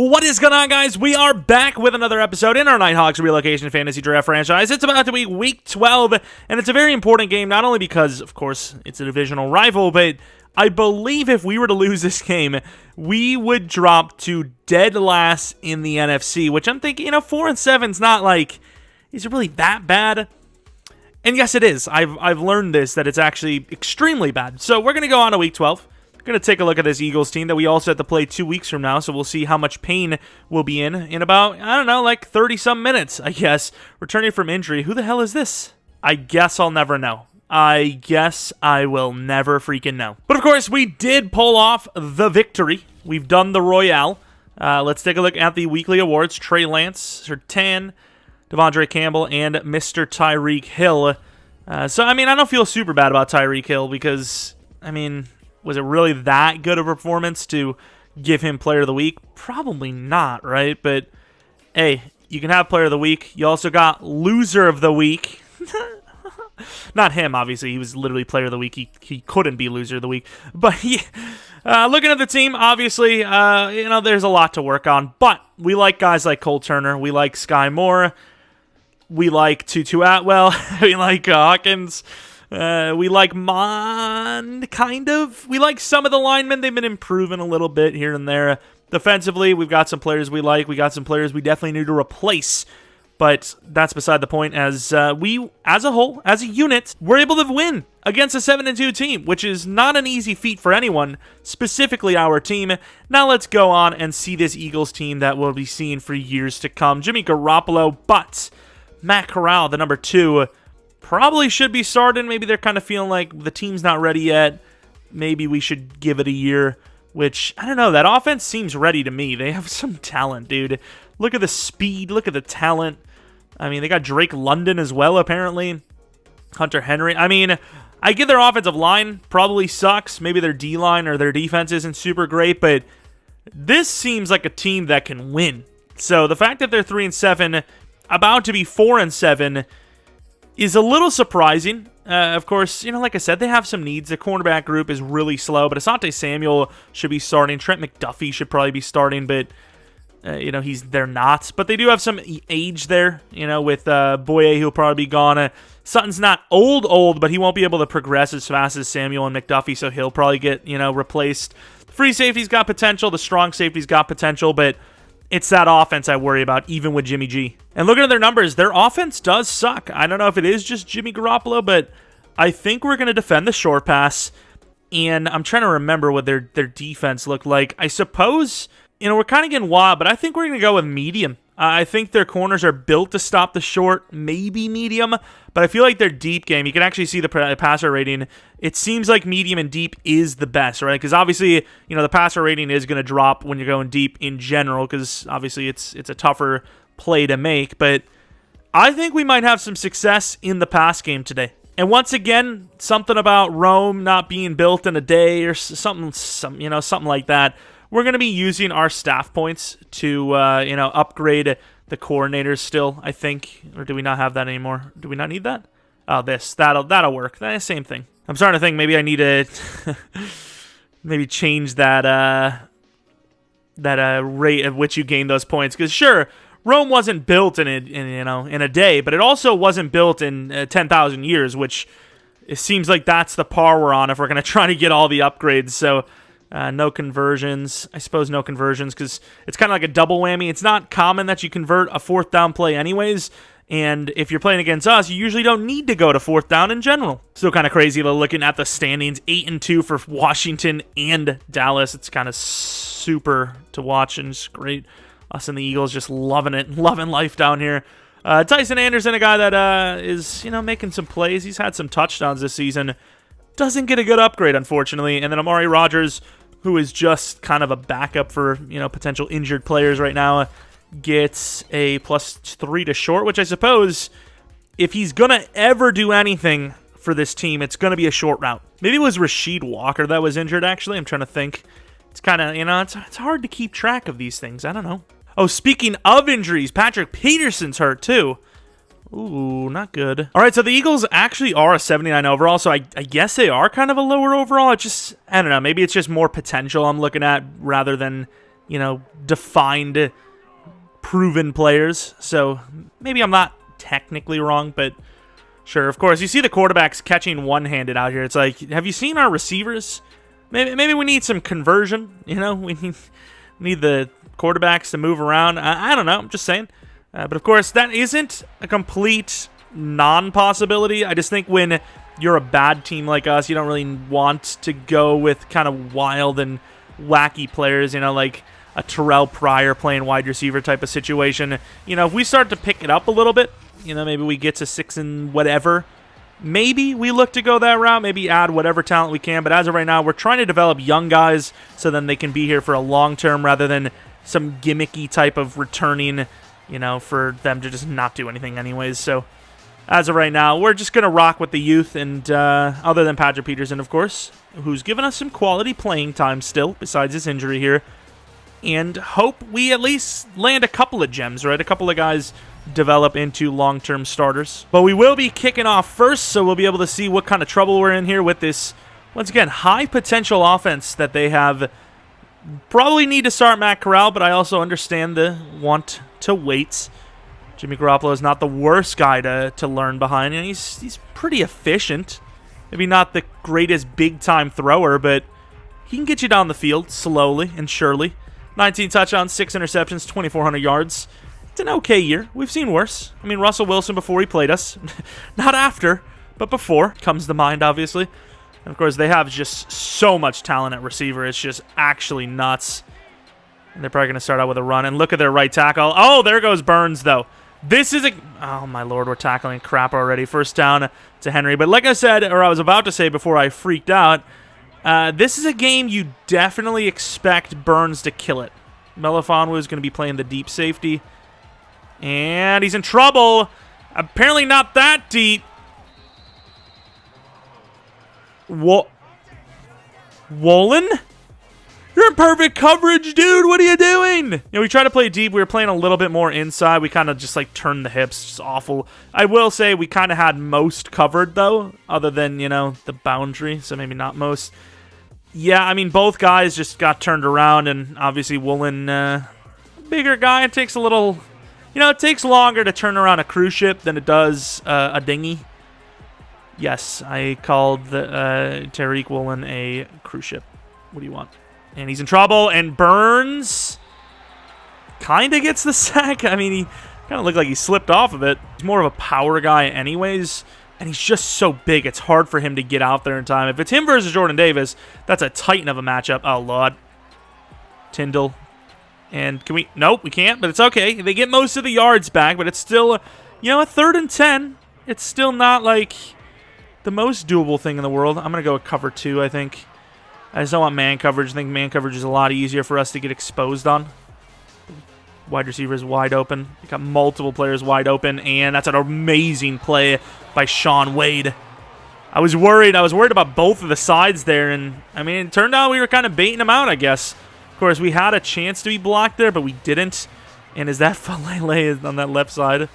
What is going on, guys? We are back with another episode in our Nighthawks Relocation Fantasy Draft franchise. It's about to be Week 12, and it's a very important game, not only because, of course, it's a divisional rival, but I believe if we were to lose this game, we would drop to dead last in the NFC, which I'm thinking, 4-7 is not like, is it really that bad? And yes, it is. I've learned this, that it's actually extremely bad. So we're going to go on to Week 12. Going to take a look at this Eagles team that we also have to play 2 weeks from now, so we'll see how much pain we'll be in about, I don't know, like 30-some minutes, I guess. Returning from injury. Who the hell is this? I guess I'll never know. I guess I will never freaking know. But of course, we did pull off the victory. We've done the Royale. Let's take a look at the weekly awards. Trey Lance, Sertan, Devondre Campbell, and Mr. Tyreek Hill. So, I mean, I don't feel super bad about Tyreek Hill because, I mean, was it really that good a performance to give him Player of the Week? Probably not, right? But, hey, you can have Player of the Week. You also got Loser of the Week. Not him, obviously. He was literally Player of the Week. He couldn't be Loser of the Week. But, looking at the team, obviously, there's a lot to work on. But we like guys like Cole Turner. We like Sky Moore. We like Tutu Atwell. We like Hawkins. We like Mond, kind of. We like some of the linemen. They've been improving a little bit here and there. Defensively, we've got some players we like. We got some players we definitely need to replace. But that's beside the point, as we, as a whole, as a unit, we're able to win against a 7-2 team, which is not an easy feat for anyone, specifically our team. Now let's go on and see this Eagles team that we'll be seeing for years to come. Jimmy Garoppolo, but Matt Corral, the number 2, probably should be starting. Maybe they're kind of feeling like the team's not ready yet. Maybe we should give it a year, which, I don't know, that offense seems ready to me. They have some talent, dude. Look at the speed. Look at the talent. I mean, they got Drake London as well, apparently. Hunter Henry. I mean, I get their offensive line probably sucks. Maybe their D-line or their defense isn't super great, but this seems like a team that can win. So the fact that they're 3-7, about to be 4-7, is a little surprising. Of course, like I said, they have some needs. The cornerback group is really slow, but Asante Samuel should be starting. Trent McDuffie should probably be starting, but they're not. But they do have some age there, with Boye, who'll probably be gone. Sutton's not old, but he won't be able to progress as fast as Samuel and McDuffie, so he'll probably get, replaced. The free safety's got potential. The strong safety's got potential, but it's that offense I worry about, even with Jimmy G. And looking at their numbers, their offense does suck. I don't know if it is just Jimmy Garoppolo, but I think we're going to defend the short pass. And I'm trying to remember what their defense looked like. I suppose, we're kind of getting wild, but I think we're going to go with medium. I think their corners are built to stop the short, maybe medium, but I feel like their deep game, you can actually see the passer rating. It seems like medium and deep is the best, right? Because obviously, the passer rating is going to drop when you're going deep in general, because obviously it's a tougher play to make, but I think we might have some success in the pass game today. And once again, something about Rome not being built in a day or something like that. We're going to be using our staff points to, upgrade the coordinators still, I think. Or do we not have that anymore? Do we not need that? Oh, that'll work. Same thing. I'm starting to think maybe I need to maybe change that rate at which you gain those points. Because sure, Rome wasn't built in a day, but it also wasn't built in 10,000 years, which it seems like that's the par we're on if we're going to try to get all the upgrades. So no conversions. I suppose no conversions because it's kind of like a double whammy. It's not common that you convert a 4th down play anyways, and if you're playing against us, you usually don't need to go to 4th down in general. Still kind of crazy looking at the standings. 8-2 for Washington and Dallas. It's kind of super to watch, and it's great. Us and the Eagles just loving it, loving life down here. Tyson Anderson, a guy that is making some plays. He's had some touchdowns this season. Doesn't get a good upgrade, unfortunately. And then Amari Rodgers, who is just kind of a backup for, potential injured players right now, gets a +3 to short, which I suppose, if he's going to ever do anything for this team, it's going to be a short route. Maybe it was Rasheed Walker that was injured, actually. I'm trying to think. It's kind of, it's hard to keep track of these things. I don't know. Oh, speaking of injuries, Patrick Peterson's hurt, too. Ooh, not good. All right, so the Eagles actually are a 79 overall, so I guess they are kind of a lower overall. I don't know, maybe it's just more potential I'm looking at rather than defined, proven players. So maybe I'm not technically wrong, but sure. Of course, you see the quarterbacks catching one-handed out here. It's like, have you seen our receivers? Maybe we need some conversion. We need the quarterbacks to move around. I don't know. I'm just saying. But of course, that isn't a complete non-possibility. I just think when you're a bad team like us, you don't really want to go with kind of wild and wacky players, like a Terrell Pryor playing wide receiver type of situation. If we start to pick it up a little bit, maybe we get to 6 and whatever, maybe we look to go that route, maybe add whatever talent we can. But as of right now, we're trying to develop young guys so then they can be here for a long term rather than some gimmicky type of returning, for them to just not do anything anyways. So as of right now, we're just going to rock with the youth, and other than Patrick Peterson, of course, who's given us some quality playing time still, besides his injury here, and hope we at least land a couple of gems, right? A couple of guys develop into long-term starters. But we will be kicking off first, so we'll be able to see what kind of trouble we're in here with this, once again, high-potential offense that they have. Probably need to start Matt Corral, but I also understand the want to wait. Jimmy Garoppolo is not the worst guy to learn behind, and he's pretty efficient. Maybe not the greatest big-time thrower, but he can get you down the field slowly and surely. 19 touchdowns, 6 interceptions, 2,400 yards. It's an okay year. We've seen worse. I mean, Russell Wilson before he played us. Not after, but before. Comes to mind, obviously. And, of course, they have just so much talent at receiver. It's just actually nuts. And they're probably going to start out with a run. And look at their right tackle. Oh, there goes Burns, though. This is a... Oh, my Lord, we're tackling crap already. First down to Henry. But like I said, or I was about to say before I freaked out, this is a game you definitely expect Burns to kill it. Melifonwu is going to be playing the deep safety. And he's in trouble. Apparently not that deep. Wolin? You're in perfect coverage, dude. What are you doing? We tried to play deep. We were playing a little bit more inside. We kind of just, turned the hips. Just awful. I will say we kind of had most covered, though, other than, the boundary. So maybe not most. Yeah, I mean, both guys just got turned around, and obviously Woolen, bigger guy. It takes a little, it takes longer to turn around a cruise ship than it does a dinghy. Yes, I called Tariq Woolen a cruise ship. What do you want? And he's in trouble, and Burns kind of gets the sack. I mean, he kind of looked like he slipped off of it. He's more of a power guy anyways. And he's just so big, it's hard for him to get out there in time. If it's him versus Jordan Davis, that's a titan of a matchup. Oh, Lord. Tyndall. And can we... Nope, we can't, but it's okay. They get most of the yards back, but it's still, a 3rd and 10. It's still not, the most doable thing in the world. I'm going to go with cover 2, I think. I just don't want man coverage. I think man coverage is a lot easier for us to get exposed on. Wide receiver is wide open. They got multiple players wide open, and that's an amazing play by Sean Wade. I was worried. About both of the sides there, and I mean, it turned out we were kind of baiting them out, I guess. Of course, we had a chance to be blocked there, but we didn't. And is that Falele on that left side?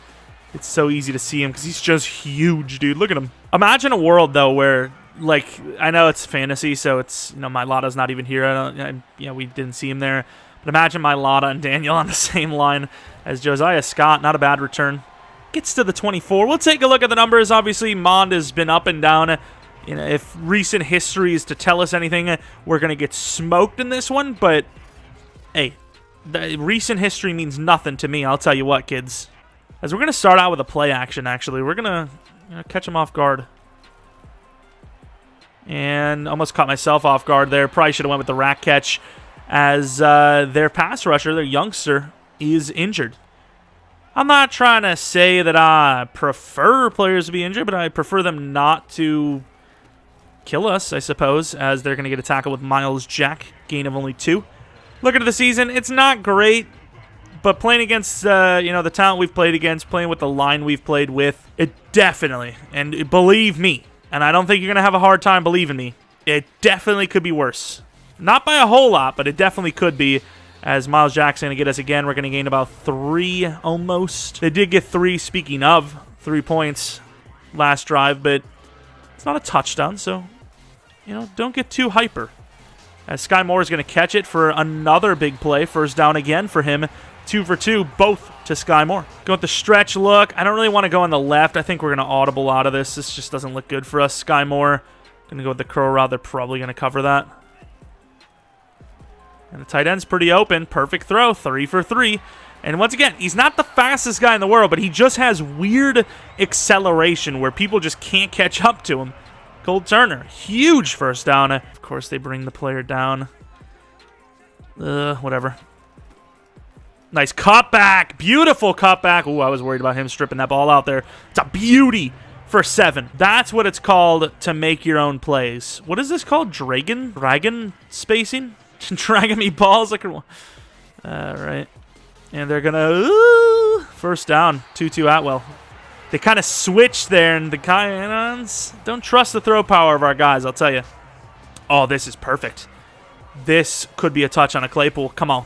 It's so easy to see him because he's just huge, dude. Look at him. Imagine a world though where, I know it's fantasy, so it's my Lotta's not even here. We didn't see him there. But imagine my Lotta and Daniel on the same line as Josiah Scott. Not a bad return. Gets to the 24. We'll take a look at the numbers. Obviously, Mond has been up and down. If recent history is to tell us anything, we're going to get smoked in this one. But, hey, the recent history means nothing to me. I'll tell you what, kids. As we're going to start out with a play action, actually. We're going to catch him off guard. And almost caught myself off guard there. Probably should have went with the rack catch. As their pass rusher, their youngster, is injured. I'm not trying to say that I prefer players to be injured, but I prefer them not to kill us, I suppose, as they're going to get a tackle with Miles Jack, gain of only 2. Looking at the season, it's not great, but playing against the talent we've played against, playing with the line we've played with, it definitely, and believe me, and I don't think you're going to have a hard time believing me, it definitely could be worse. Not by a whole lot, but it definitely could be. As Miles Jack's going to get us again, we're going to gain about 3 almost. They did get 3, speaking of, 3 points last drive, but it's not a touchdown, so, don't get too hyper. As Sky Moore is going to catch it for another big play. First down again for him. 2 for 2, both to Sky Moore. Go with the stretch look. I don't really want to go on the left. I think we're going to audible out of this. This just doesn't look good for us. Sky Moore going to go with the curl route. They're probably going to cover that. And the tight end's pretty open. Perfect throw. 3 for 3. And once again, he's not the fastest guy in the world, but he just has weird acceleration where people just can't catch up to him. Cole Turner, huge first down. Of course, they bring the player down. Whatever. Nice cutback. Beautiful cutback. Ooh, I was worried about him stripping that ball out there. It's a beauty for 7. That's what it's called to make your own plays. What is this called? Dragon spacing? Dragging me balls? All right. And they're going to... first down. 2-2 Atwell. They kind of switched there, and the guys don't trust the throw power of our guys, I'll tell you. Oh, this is perfect. This could be a touch on a Claypool. Come on.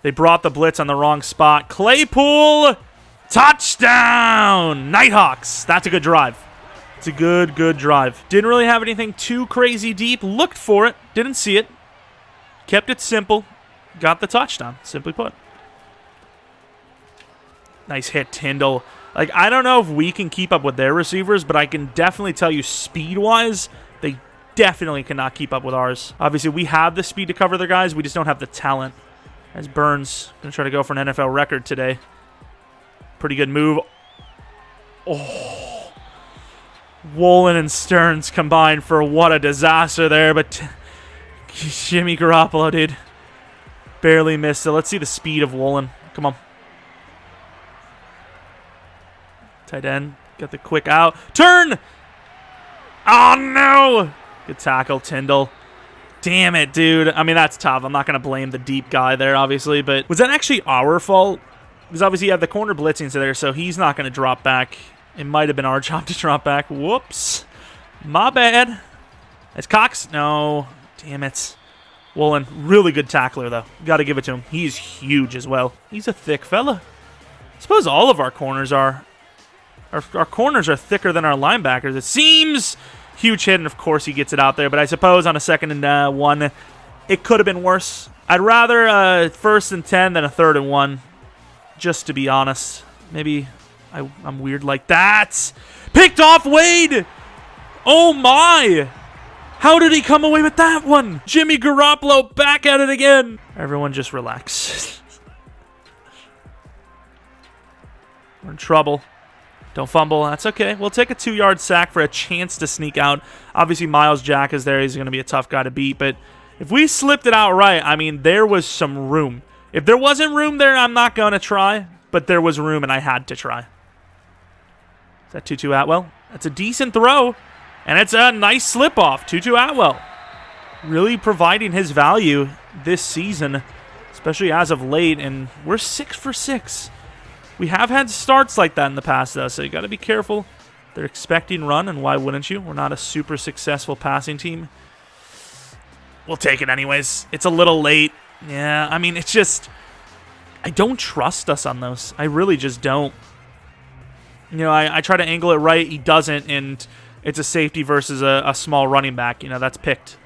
They brought the blitz on the wrong spot. Claypool, touchdown! Nighthawks. That's a good drive. It's a good drive. Didn't really have anything too crazy deep. Looked for it. Didn't see it. Kept it simple. Got the touchdown, simply put. Nice hit, Tyndall. Like, I don't know if we can keep up with their receivers, but I can definitely tell you speed-wise, they definitely cannot keep up with ours. Obviously, we have the speed to cover their guys. We just don't have the talent. As Burns going to try to go for an NFL record today. Pretty good move. Oh. Woolen and Stearns combined for what a disaster there. But Jimmy Garoppolo, dude. Barely missed it. Let's see the speed of Woolen. Come on. Tight end. Got the quick out. Turn! Oh, no! Good tackle, Tyndall. Damn it, dude. I mean, that's tough. I'm not going to blame the deep guy there, obviously. But was that actually our fault? Because obviously you have the corner blitzing there, so he's not going to drop back. It might have been our job to drop back. Whoops. My bad. It's Cox. No. Damn it. Woolen. Really good tackler, though. Got to give it to him. He's huge as well. He's a thick fella. I suppose all of our corners are. Our corners are thicker than our linebackers, it seems. Huge hit, and of course he gets it out there. But I suppose on a 2nd and 1, it could have been worse. I'd rather 1st and 10 than a 3rd and 1, just to be honest. Maybe I'm weird like that. Picked off Wade! Oh my! How did he come away with that one? Jimmy Garoppolo back at it again. Everyone just relax. We're in trouble. Don't fumble. That's okay. We'll take a 2-yard sack for a chance to sneak out. Obviously, Miles Jack is there. He's going to be a tough guy to beat. But if we slipped it out right, I mean, there was some room. If there wasn't room there, I'm not going to try. But there was room, and I had to try. Is that 2-2 Atwell? That's a decent throw. And it's a nice slip-off. 2-2 Atwell. Really providing his value this season, especially as of late. And we're 6 for 6. We have had starts like that in the past, though, so you got to be careful. They're expecting run, and why wouldn't you? We're not a super successful passing team. We'll take it anyways. It's a little late. Yeah, I mean, it's just... I don't trust us on those. I really just don't. You know, I try to angle it right. He doesn't, and it's a safety versus a small running back. You know, that's picked.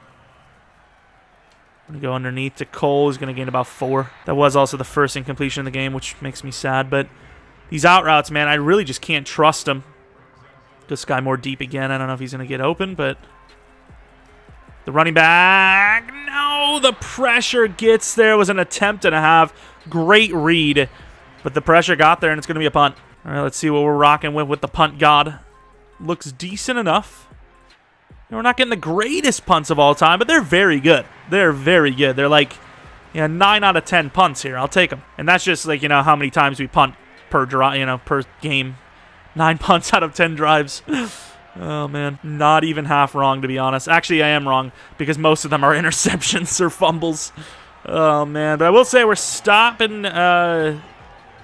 I'm going to go underneath to Cole. He's going to gain about 4. That was also the first incompletion in the game, which makes me sad. But these out routes, man, I really just can't trust them. This guy more deep again. I don't know if he's going to get open, but the running back. No, the pressure gets there. It was an attempt and a half. Great read, but the pressure got there, and it's going to be a punt. All right, let's see what we're rocking with the punt god. Looks decent enough. We're not getting the greatest punts of all time, but they're very good. They're very good. They're like, 9 out of 10 punts here. I'll take them. And that's just like, how many times we punt per drive, per game. 9 punts out of 10 drives. Oh, man. Not even half wrong, to be honest. Actually, I am wrong because most of them are interceptions or fumbles. Oh, man. But I will say we're stopping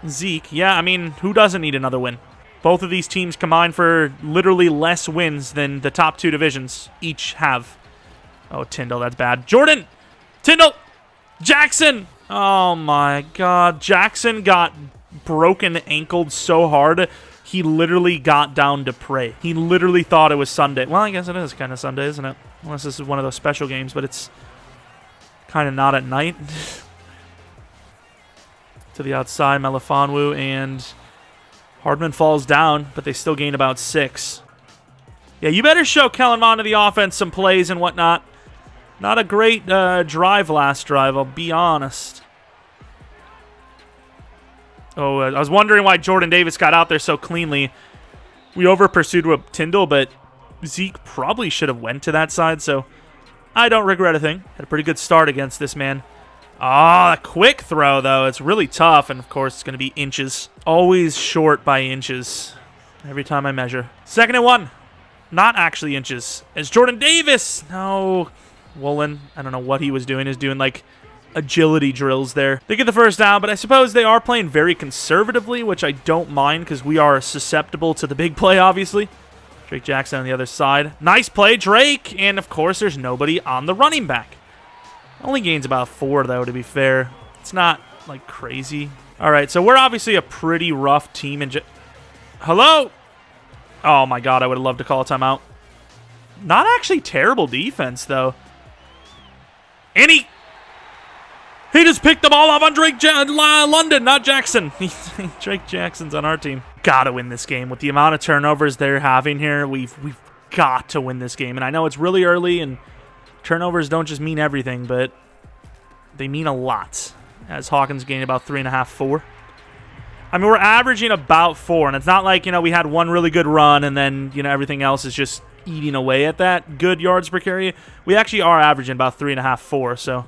Zeke. Yeah, I mean, who doesn't need another win? Both of these teams combine for literally less wins than the top 2 divisions each have. Oh, Tyndall, that's bad. Jordan! Tyndall! Jackson! Oh, my God. Jackson got broken ankled so hard, he literally got down to pray. He literally thought it was Sunday. Well, I guess it is kind of Sunday, isn't it? Unless this is one of those special games, but it's Kind of not at night. To the outside, Melifonwu, and Hardman falls down, but they still gain about 6. Yeah, you better show Kellen Mond to the offense some plays and whatnot. Not a great drive last drive, I'll be honest. Oh, I was wondering why Jordan Davis got out there so cleanly. We over-pursued with Tyndall, but Zeke probably should have went to that side, so I don't regret a thing. Had a pretty good start against this man. Ah, a quick throw, though. It's really tough, and of course, it's going to be inches. Always short by inches every time I measure. 2nd and 1. Not actually inches. It's Jordan Davis. No. Woolen, I don't know what he was doing. He's doing, like, agility drills there. They get the first down, but I suppose they are playing very conservatively, which I don't mind because we are susceptible to the big play, obviously. Drake Jackson on the other side. Nice play, Drake. And, of course, there's nobody on the running back. Only gains about 4, though, to be fair. It's not, like, crazy. All right, so we're obviously a pretty rough team. Hello? Oh, my God, I would have loved to call a timeout. Not actually terrible defense, though. And he just picked the ball off on Drake London, not Jackson. Drake Jackson's on our team. Gotta win this game. With the amount of turnovers they're having here, we've got to win this game. And I know it's really early, and turnovers don't just mean everything, but they mean a lot. As Hawkins gained about 3.5, 4. I mean, we're averaging about 4, and it's not like, you know, we had one really good run and then, you know, everything else is just eating away at that good yards per carry. We actually are averaging about 3.5, 4, so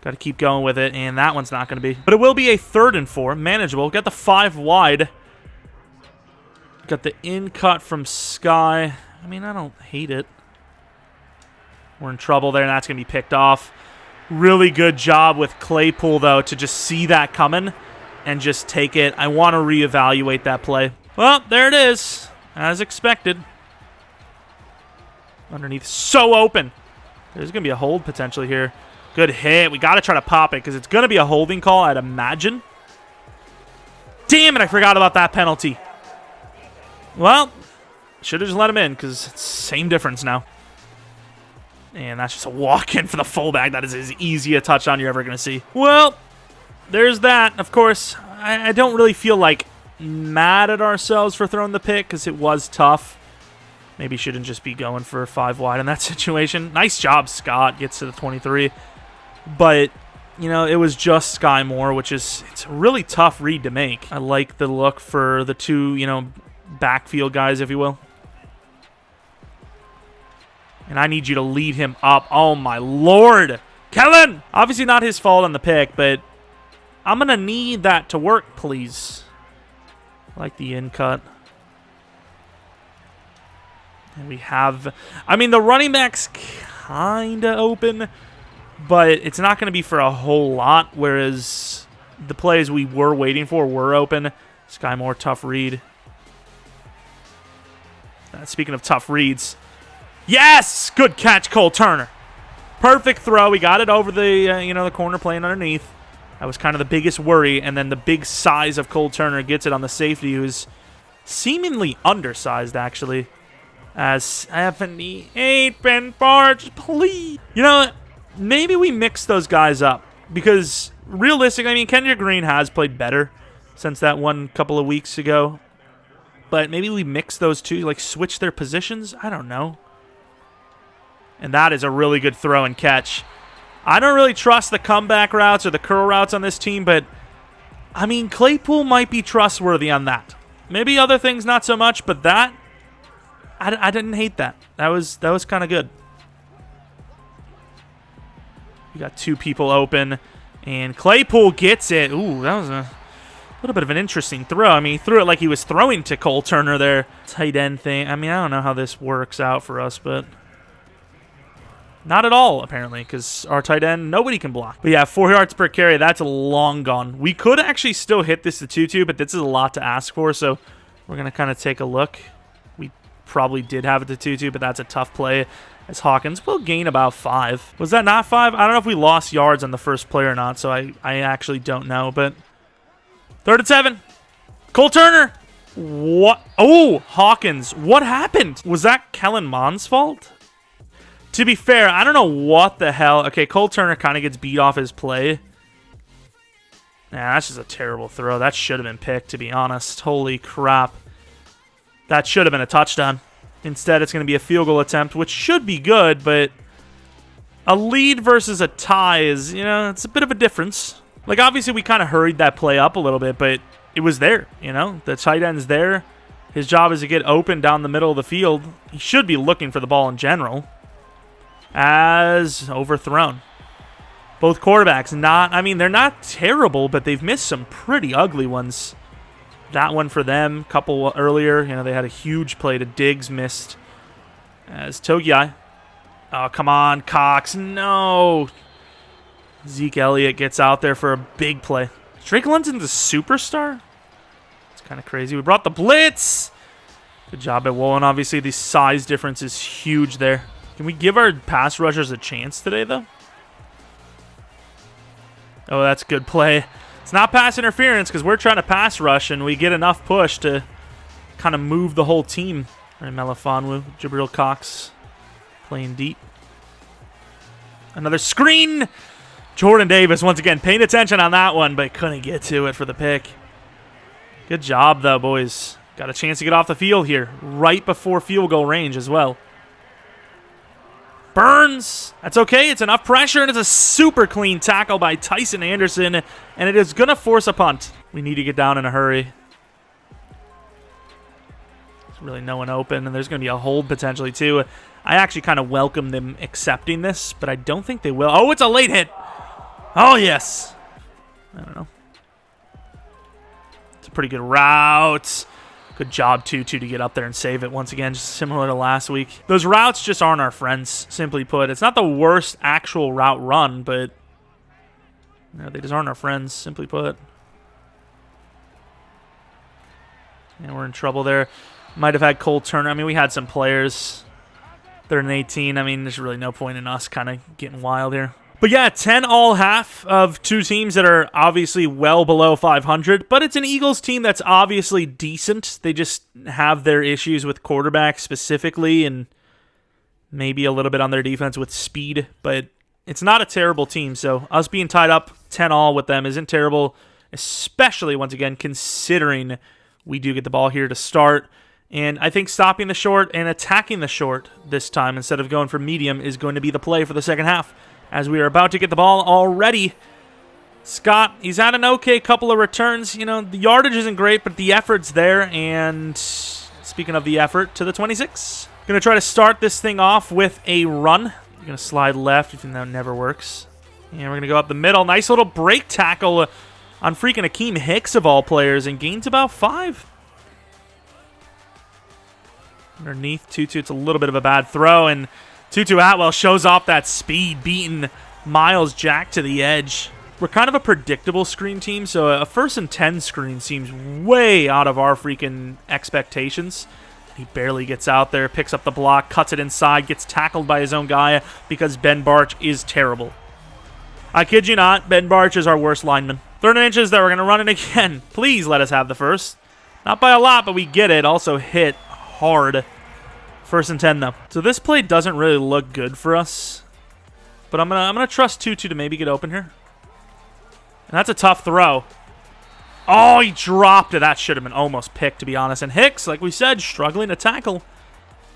got to keep going with it, and that one's not going to be. But it will be a 3rd and 4, manageable. Got the 5 wide. Got the in cut from Sky. I mean, I don't hate it. We're in trouble there, and that's going to be picked off. Really good job with Claypool, though, to just see that coming and just take it. I want to reevaluate that play. Well, there it is, as expected. Underneath, so open. There's going to be a hold potentially here. Good hit. We got to try to pop it because it's going to be a holding call, I'd imagine. Damn it, I forgot about that penalty. Well, should have just let him in because it's same difference now. And that's just a walk-in for the fullback. That is as easy a touchdown you're ever going to see. Well, there's that. Of course, I don't really feel like mad at ourselves for throwing the pick because it was tough. Maybe shouldn't just be going for 5 wide in that situation. Nice job, Scott. Gets to the 23. But, you know, it was just Sky Moore, which is, it's a really tough read to make. I like the look for the 2, you know, backfield guys, if you will. And I need you to lead him up. Oh, my Lord. Kellen! Obviously not his fault on the pick, but I'm going to need that to work, please. I like the in cut. And we have, I mean, the running back's kind of open, but it's not going to be for a whole lot, whereas the plays we were waiting for were open. Sky Moore, tough read. Speaking of tough reads, yes! Good catch, Cole Turner. Perfect throw. We got it over the, you know, the corner playing underneath. That was kind of the biggest worry, and then the big size of Cole Turner gets it on the safety, who's seemingly undersized, actually. As 78 Ben Barge, please. You know, maybe we mix those guys up, because realistically, I mean, Kendrick Green has played better since that one couple of weeks ago. But maybe we mix those two, like switch their positions? I don't know. And that is a really good throw and catch. I don't really trust the comeback routes or the curl routes on this team, but, I mean, Claypool might be trustworthy on that. Maybe other things not so much, but that, I didn't hate that. That was kind of good. We got 2 people open, and Claypool gets it. Ooh, that was a little bit of an interesting throw. I mean, he threw it like he was throwing to Cole Turner there. Tight end thing. I mean, I don't know how this works out for us, but not at all, apparently, because our tight end, nobody can block. But yeah, 4 yards per carry, that's long gone. We could actually still hit this to 2-2, but this is a lot to ask for, so we're going to kind of take a look. We probably did have it to 2-2, but that's a tough play, as Hawkins will gain about 5. Was that not 5? I don't know if we lost yards on the first play or not, so I actually don't know, but 3rd and 7. Cole Turner. What? Oh, Hawkins. What happened? Was that Kellen Mond's fault? To be fair, I don't know what the hell. Okay, Cole Turner kind of gets beat off his play. Nah, that's just a terrible throw. That should have been picked, to be honest. Holy crap. That should have been a touchdown. Instead, it's going to be a field goal attempt, which should be good, but a lead versus a tie is, you know, it's a bit of a difference. Like, obviously, we kind of hurried that play up a little bit, but it was there, you know? The tight end's there. His job is to get open down the middle of the field. He should be looking for the ball in general. As overthrown. Both quarterbacks not, I mean, they're not terrible, but they've missed some pretty ugly ones. That one for them, couple earlier, you know, they had a huge play to Diggs, missed. As Togiai. Oh, come on, Cox, no. Zeke Elliott gets out there for a big play. Drake London's a superstar? It's kind of crazy. We brought the blitz. Good job at Woolen. Obviously, the size difference is huge there. Can we give our pass rushers a chance today, though? Oh, that's a good play. It's not pass interference because we're trying to pass rush, and we get enough push to kind of move the whole team. All right, Melifonwu, Jabril Cox playing deep. Another screen. Jordan Davis, once again, paying attention on that one, but couldn't get to it for the pick. Good job, though, boys. Got a chance to get off the field here, right before field goal range as well. Burns. That's okay. It's enough pressure, and it's a super clean tackle by Tyson Anderson, and it is going to force a punt. We need to get down in a hurry. There's really no one open, and there's going to be a hold potentially, too. I actually kind of welcome them accepting this, but I don't think they will. Oh, it's a late hit. Oh, yes. I don't know. It's a pretty good route. Good job, Tutu, to get up there and save it once again, just similar to last week. Those routes just aren't our friends, simply put. It's not the worst actual route run, but you know, they just aren't our friends, simply put. And we're in trouble there. Might have had Cole Turner. I mean, we had some players. They're an 18. I mean, there's really no point in us kind of getting wild here. But yeah, 10 all half of two teams that are obviously well below 500, but it's an Eagles team that's obviously decent. They just have their issues with quarterback specifically and maybe a little bit on their defense with speed, but it's not a terrible team. So us being tied up 10 all with them isn't terrible, especially once again considering we do get the ball here to start. And I think stopping the short and attacking the short this time instead of going for medium is going to be the play for the second half. As we are about to get the ball already. Scott, he's had an okay couple of returns. You know, the yardage isn't great, but the effort's there. And speaking of the effort, to the 26. Going to try to start this thing off with a run. You're going to slide left, even though it never works. And we're going to go up the middle. Nice little break tackle on freaking Akeem Hicks of all players. And gains about 5. Underneath Tutu, it's a little bit of a bad throw. And Tutu Atwell shows off that speed, beating Miles Jack to the edge. We're kind of a predictable screen team, so a 1st and 10 screen seems way out of our freaking expectations. He barely gets out there, picks up the block, cuts it inside, gets tackled by his own guy because Ben Barch is terrible. I kid you not, Ben Barch is our worst lineman. 3rd and inches that we're going to run it again. Please let us have the first. Not by a lot, but we get it. Also hit hard. 1st and 10 though. So this play doesn't really look good for us. But I'm gonna trust Tutu to maybe get open here. And that's a tough throw. Oh, he dropped it. That should have been almost picked, to be honest. And Hicks, like we said, struggling to tackle.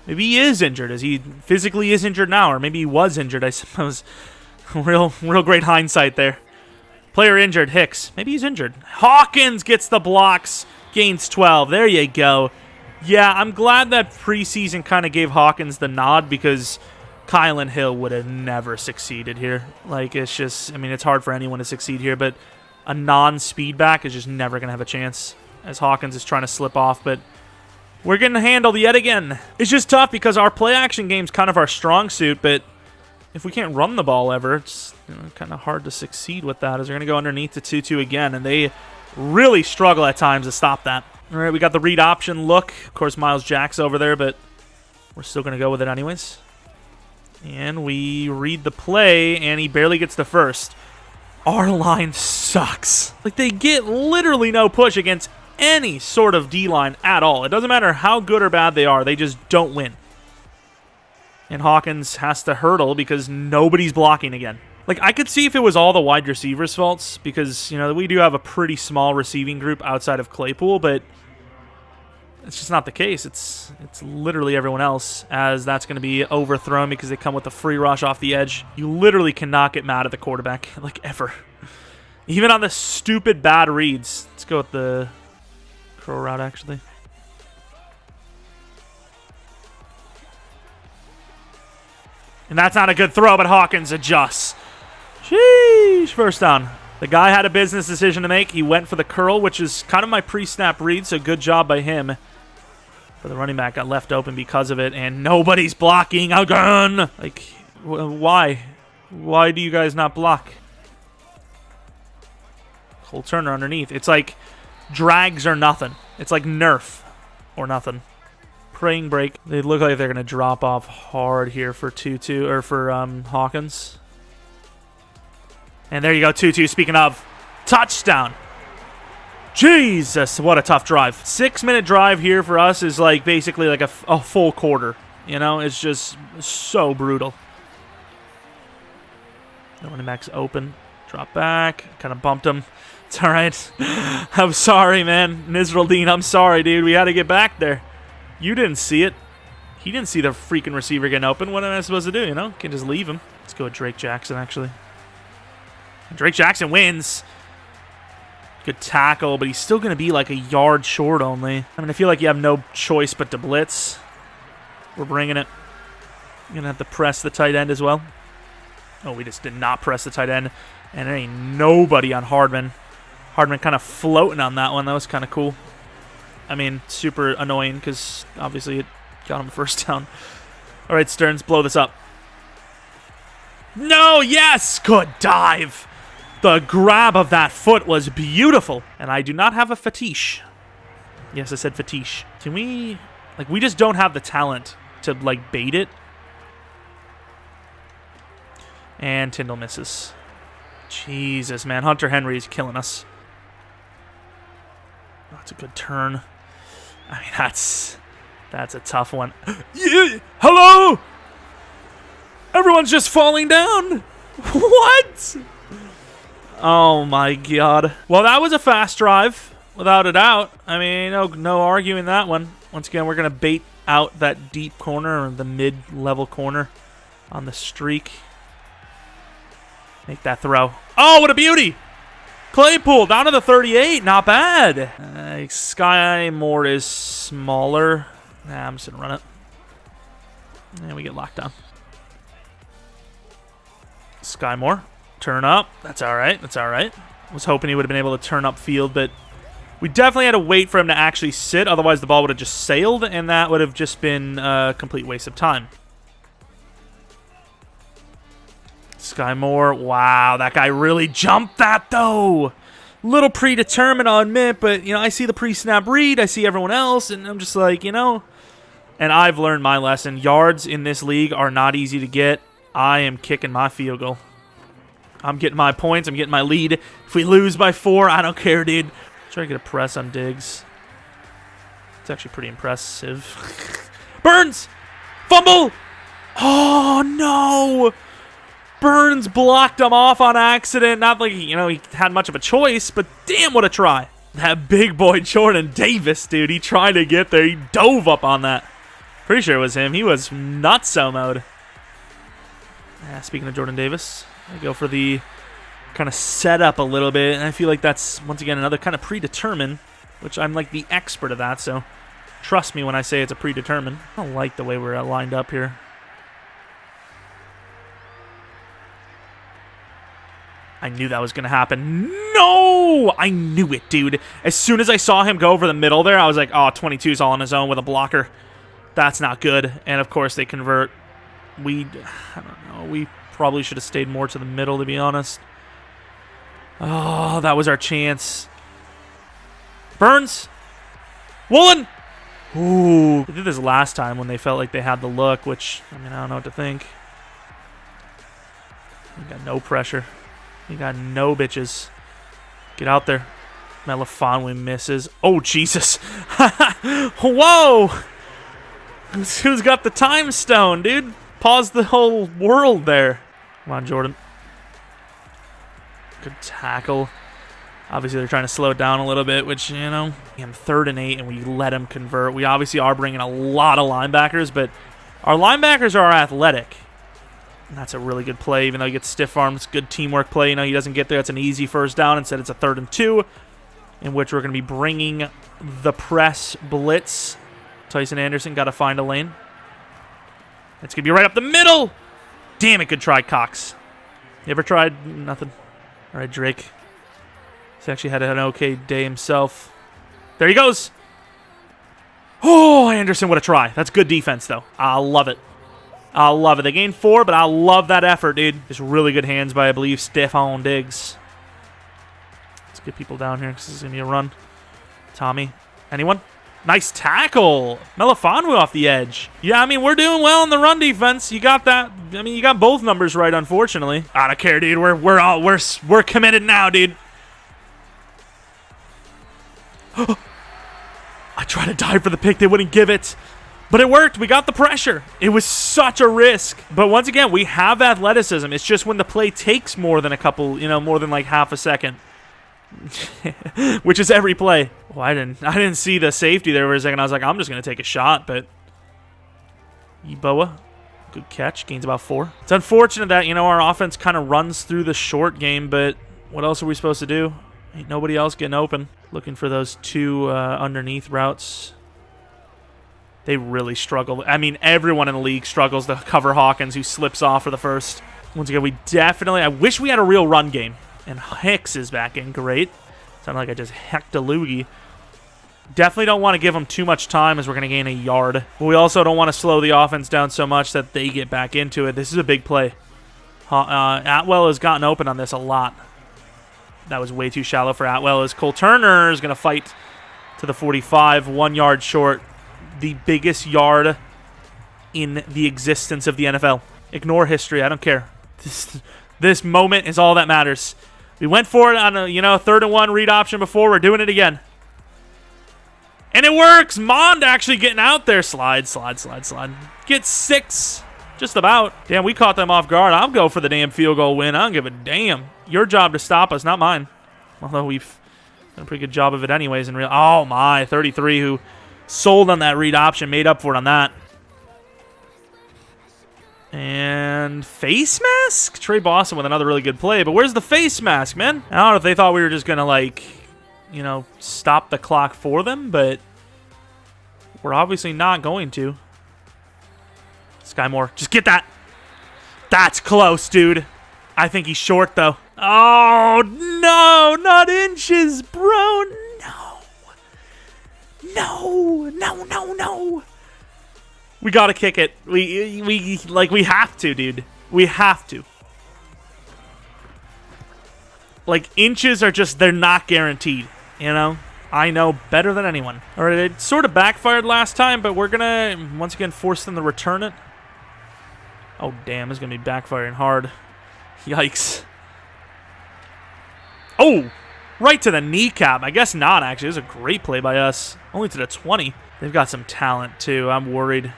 Maybe he is injured. As he physically is injured now, or maybe he was injured, I suppose. real great hindsight there. Player injured, Hicks. Maybe he's injured. Hawkins gets the blocks, gains 12. There you go. Yeah, I'm glad that preseason kind of gave Hawkins the nod because Kylan Hill would have never succeeded here. Like, it's just, I mean, it's hard for anyone to succeed here, but a non-speed back is just never going to have a chance as Hawkins is trying to slip off, but we're getting handled yet again. It's just tough because our play-action game's kind of our strong suit, but if we can't run the ball ever, it's kind of hard to succeed with that as they're going to go underneath the 2-2 again, and they really struggle at times to stop that. All right, we got the read option look. Of course, Miles Jack's over there, but we're still going to go with it anyways. And we read the play, and he barely gets the first. Our line sucks. Like, they get literally no push against any sort of D-line at all. It doesn't matter how good or bad they are. They just don't win. And Hawkins has to hurdle because nobody's blocking again. Like, I could see if it was all the wide receivers' faults because, you know, we do have a pretty small receiving group outside of Claypool, but it's just not the case. It's literally everyone else, as that's going to be overthrown because they come with a free rush off the edge. You literally cannot get mad at the quarterback, like, ever. Even on the stupid bad reads. Let's go with the crow route, actually. And that's not a good throw, but Hawkins adjusts. Sheesh, first down. The guy had a business decision to make. He went for the curl, which is kind of my pre-snap read, so good job by him. But the running back got left open because of it, and nobody's blocking again. Like, why? Why do you guys not block? Cole Turner underneath. It's like drags or nothing. It's like Nerf or nothing. Praying break. They look like they're going to drop off hard here for Tutu, or for Hawkins. And there you go, Tutu. Speaking of, touchdown. Jesus, what a tough drive. 6-minute drive here for us is like basically like a full quarter. You know, it's just so brutal. The running back's open. Drop back. Kind of bumped him. It's all right. I'm sorry, man. Nisraldine, I'm sorry, dude. We had to get back there. You didn't see it. He didn't see the freaking receiver getting open. What am I supposed to do, you know? Can just leave him. Let's go with Drake Jackson, actually. Drake Jackson wins. Good tackle, but he's still going to be like a yard short only. I mean, I feel like you have no choice but to blitz. We're bringing it. You're going to have to press the tight end as well. Oh, we just did not press the tight end. And there ain't nobody on Hardman. Hardman kind of floating on that one. That was kind of cool. I mean, super annoying because obviously it got him first down. All right, Stearns, blow this up. No, yes! Good dive. The grab of that foot was beautiful. And I do not have a fetish. Yes, I said fetish. Can we... Like, we just don't have the talent to, like, bait it. And Tyndall misses. Jesus, man. Hunter Henry is killing us. Oh, that's a good turn. I mean, that's a tough one. Yeah, hello? Everyone's just falling down. What? Oh, my God. Well, that was a fast drive, without a doubt. I mean, no arguing that one. Once again, we're going to bait out that deep corner or the mid-level corner on the streak. Make that throw. Oh, what a beauty. Claypool down to the 38. Not bad. Sky Moore is smaller. Nah, I'm just going to run it. And we get locked down. Sky Moore. Turn up. That's all right. That's all right. Was hoping he would have been able to turn up field, but we definitely had to wait for him to actually sit. Otherwise, the ball would have just sailed, and that would have just been a complete waste of time. Sky Moore. Wow, that guy really jumped that, though. Little predetermined, I'll admit, but, you know, I see the pre-snap read. I see everyone else, and I'm just like, you know. And I've learned my lesson. Yards in this league are not easy to get. I am kicking my field goal. I'm getting my points. I'm getting my lead. If we lose by 4, I don't care, dude. Try to get a press on Diggs. It's actually pretty impressive. Burns! Fumble! Oh, no! Burns blocked him off on accident. Not like, you know, he had much of a choice, but damn, what a try. That big boy Jordan Davis, dude, he tried to get there. He dove up on that. Pretty sure it was him. He was nutso mode. Speaking of Jordan Davis, I go for the kind of setup a little bit, and I feel like that's, once again, another kind of predetermined, which I'm like the expert of that, so trust me when I say it's a predetermined. I don't like the way we're lined up here. I knew that was going to happen. No! I knew it, dude. As soon as I saw him go over the middle there, I was like, oh, 22's all on his own with a blocker. That's not good. And, of course, they convert. I don't know. We probably should have stayed more to the middle, to be honest. Oh, that was our chance. Burns. Woolen. Ooh. They did this last time when they felt like they had the look, which, I mean, I don't know what to think. We got no pressure. We got no bitches. Get out there. Melifonwu misses. Oh, Jesus. Whoa. Who's got the time stone, dude? paused the whole world there. Come on, Jordan. Good tackle. Obviously, they're trying to slow it down a little bit, which, you know, 3rd and 8, and we let them convert. We obviously are bringing a lot of linebackers, but our linebackers are athletic. And that's a really good play, even though he gets stiff armed. It's good teamwork play. You know, he doesn't get there. It's an easy first down. Instead, it's a 3rd and 2, in which we're going to be bringing the press blitz. Tyson Anderson got to find a lane. It's going to be right up the middle. Damn it, good try, Cox. You ever tried? Nothing. All right, Drake. He's actually had an okay day himself. There he goes. Oh, Anderson, what a try. That's good defense, though. I love it. I love it. They gained 4, but I love that effort, dude. Just really good hands by, I believe, Stephon Diggs. Let's get people down here because this is going to be a run. Tommy. Anyone? Nice tackle. Melifonwu off the edge. Yeah, I mean, we're doing well in the run defense. You got that. I mean, you got both numbers right, unfortunately. I don't care, dude. We're committed now, dude. I tried to dive for the pick. They wouldn't give it. But it worked. We got the pressure. It was such a risk. But once again, we have athleticism. It's just when the play takes more than a couple, you know, more than like half a second. Which is every play. Well, I didn't see the safety there for a second. I was like, I'm just going to take a shot. But Eboa, good catch. Gains about 4. It's unfortunate that, you know, our offense kind of runs through the short game. But what else are we supposed to do? Ain't nobody else getting open. Looking for those 2 underneath routes. They really struggle. I mean, everyone in the league struggles to cover Hawkins, who slips off for the first. Once again, we definitely... I wish we had a real run game. And Hicks is back in. Great. Sounded like I just hecked a loogie. Definitely don't want to give them too much time as we're going to gain a yard. But we also don't want to slow the offense down so much that they get back into it. This is a big play. Atwell has gotten open on this a lot. That was way too shallow for Atwell, as Cole Turner is going to fight to the 45, 1 yard short. The biggest yard in the existence of the NFL. Ignore history. I don't care. This moment is all that matters. We went for it on a 3rd and 1 read option before. We're doing it again. And it works. Mond actually getting out there. Slide. Get 6. Just about. Damn, we caught them off guard. I'll go for the damn field goal win. I don't give a damn. Your job to stop us, not mine. Although we've done a pretty good job of it anyways. In real. Oh, my. 33 who sold on that read option. Made up for it on that. And face mask? Trey Boston with another really good play. But where's the face mask, man? I don't know if they thought we were just going to, like, stop the clock for them. But we're obviously not going to. Sky Moore, just get that. That's close, dude. I think he's short, though. Oh, no, not inches, bro. No. We got to kick it. We have to, dude. We have to. Like, inches are just, they're not guaranteed, you know? I know better than anyone. All right, it sort of backfired last time, but we're going to, once again, force them to return it. Oh, damn, it's going to be backfiring hard. Yikes. Oh, right to the kneecap. I guess not, actually. It was a great play by us. Only to the 20. They've got some talent, too. I'm worried.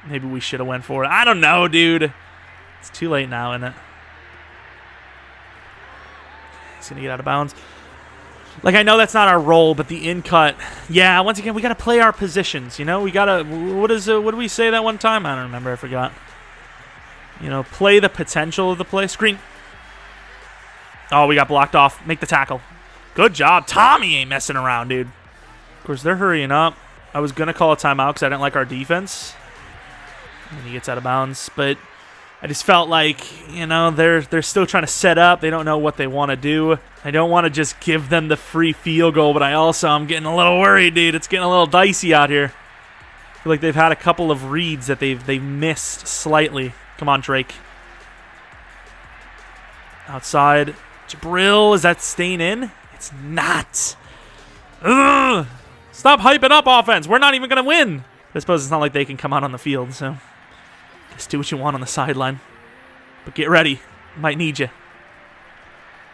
Maybe we should have went for it. I don't know, dude. It's too late now, isn't it? He's going to get out of bounds. Like, I know that's not our role, but the in-cut. Yeah, once again, we got to play our positions, you know? We got to, what did we say that one time? I don't remember. I forgot. Play the potential of the play. Screen. Oh, we got blocked off. Make the tackle. Good job. Tommy ain't messing around, dude. Of course, they're hurrying up. I was going to call a timeout because I didn't like our defense. And he gets out of bounds. But I just felt like, they're still trying to set up. They don't know what they want to do. I don't want to just give them the free field goal, but I'm getting a little worried, dude. It's getting a little dicey out here. I feel like they've had a couple of reads that they've missed slightly. Come on, Drake. Outside. Jabril, is that staying in? It's not. Ugh. Stop hyping up offense. We're not even going to win. I suppose it's not like they can come out on the field, so just do what you want on the sideline. But get ready. Might need you.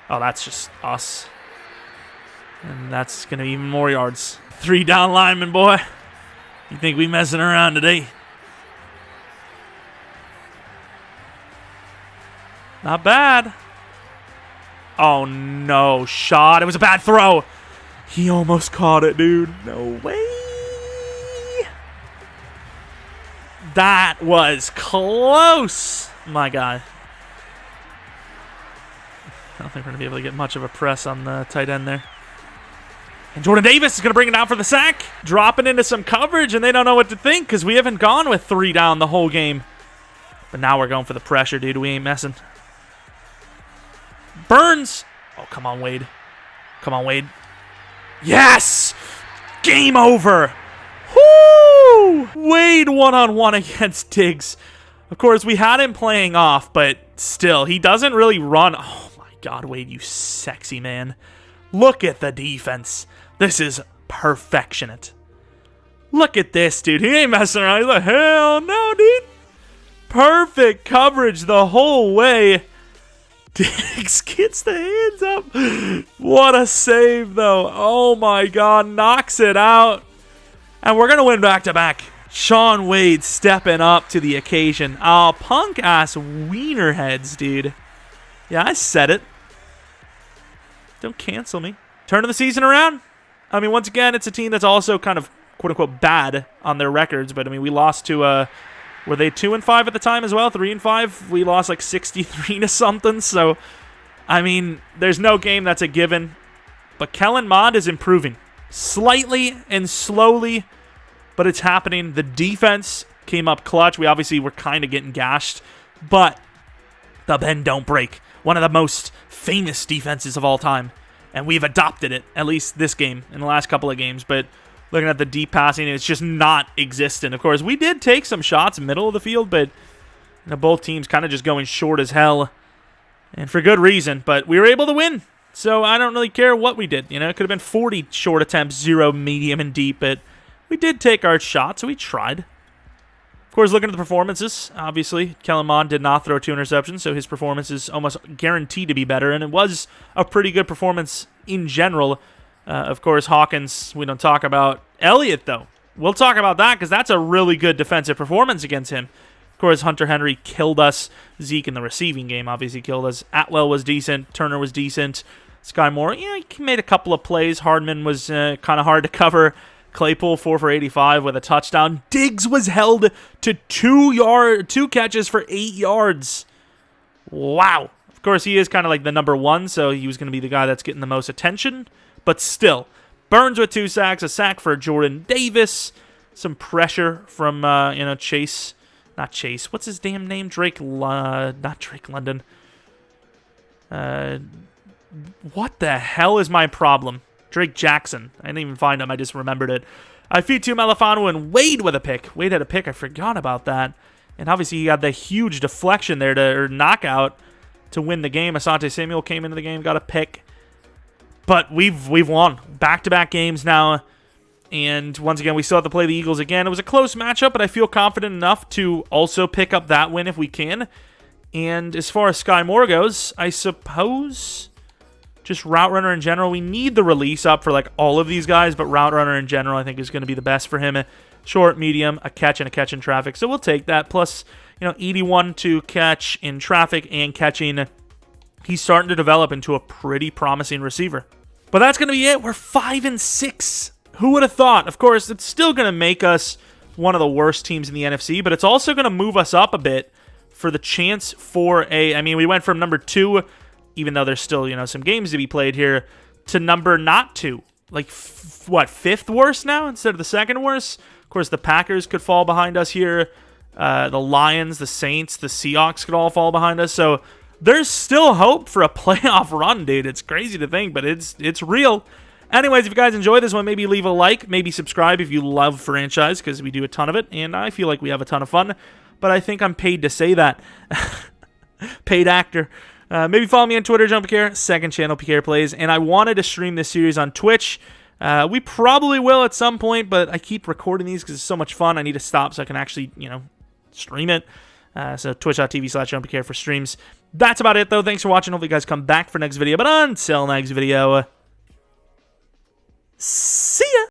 Oh, that's just us. And that's going to be even more yards. 3 down linemen, boy. You think we messing around today? Not bad. Oh, no. Shot. It was a bad throw. He almost caught it, dude. No way. That was close. My guy. I don't think we're going to be able to get much of a press on the tight end there. And Jordan Davis is going to bring it down for the sack. Dropping into some coverage, and they don't know what to think because we haven't gone with 3 down the whole game. But now we're going for the pressure, dude. We ain't messing. Burns. Oh, come on, Wade. Come on, Wade. Yes! Game over. Woo! Wade one-on-one against Diggs. Of course, we had him playing off, but still, he doesn't really run. Oh, my God, Wade, you sexy man. Look at the defense. This is perfectionate. Look at this, dude. He ain't messing around. He's like, hell no, dude. Perfect coverage the whole way. Diggs gets the hands up. What a save, though. Oh, my God. Knocks it out. And we're going to win back-to-back. Shaun Wade stepping up to the occasion. Oh, punk-ass wiener heads, dude. Yeah, I said it. Don't cancel me. Turn of the season around. I mean, once again, it's a team that's also kind of, quote-unquote, bad on their records. But, I mean, we lost to, were they 2-5 at the time as well? 3-5? We lost like 63 to something. So, I mean, there's no game that's a given. But Kellen Mond is improving. Slightly and slowly, but it's happening. The defense came up clutch. We obviously were kind of getting gashed. But the bend don't break. One of the most famous defenses of all time. And we've adopted it, at least this game, in the last couple of games. But looking at the deep passing, it's just not existent. Of course, we did take some shots middle of the field, but both teams kind of just going short as hell. And for good reason, but we were able to win. So I don't really care what we did. You know, it could have been 40 short attempts, 0 medium and deep, but we did take our shot, so we tried. Of course, looking at the performances, obviously, Kellen Mond did not throw 2 interceptions, so his performance is almost guaranteed to be better, and it was a pretty good performance in general. Of course, Hawkins, we don't talk about. Elliott, though, we'll talk about that because that's a really good defensive performance against him. Of course, Hunter Henry killed us. Zeke in the receiving game obviously killed us. Atwell was decent. Turner was decent. Sky Moore, yeah, he made a couple of plays. Hardman was kind of hard to cover. Claypool 4 for 85 with a touchdown. Diggs was held to 2 catches for 8 yards. Wow. Of course, he is kind of like the number 1, so he was going to be the guy that's getting the most attention. But still, Burns with 2 sacks, a sack for Jordan Davis, some pressure from Chase, not Chase. What's his damn name? Not Drake London. What the hell is my problem? Drake Jackson. I didn't even find him. I just remembered it. Fitu Malafanu and Wade with a pick. Wade had a pick. I forgot about that. And obviously he got the huge deflection there or knockout to win the game. Asante Samuel came into the game, got a pick. But we've won back-to-back games now. And once again, we still have to play the Eagles again. It was a close matchup, but I feel confident enough to also pick up that win if we can. And as far as Sky Moore goes, I suppose just route runner in general. We need the release up for like all of these guys, but route runner in general I think is going to be the best for him. Short, medium, a catch in traffic. So we'll take that. Plus, 81 to catch in traffic and catching. He's starting to develop into a pretty promising receiver. But that's going to be it. We're 5-6. Who would have thought? Of course, it's still going to make us one of the worst teams in the NFC, but it's also going to move us up a bit for the chance for we went from number 2, even though there's still, some games to be played here, to number not 2. Like, 5th worst now instead of the 2nd worst? Of course, the Packers could fall behind us here. The Lions, the Saints, the Seahawks could all fall behind us. So there's still hope for a playoff run, dude. It's crazy to think, but it's real. Anyways, if you guys enjoyed this one, maybe leave a like, maybe subscribe if you love franchise, because we do a ton of it, and I feel like we have a ton of fun, but I think I'm paid to say that. Paid actor. Maybe follow me on Twitter, Jeromepkr, second channel, PK Plays, and I wanted to stream this series on Twitch. We probably will at some point, but I keep recording these because it's so much fun. I need to stop so I can actually, stream it. So twitch.tv/Jeromepkr for streams. That's about it, though. Thanks for watching. Hopefully you guys come back for next video, but until next video, see ya!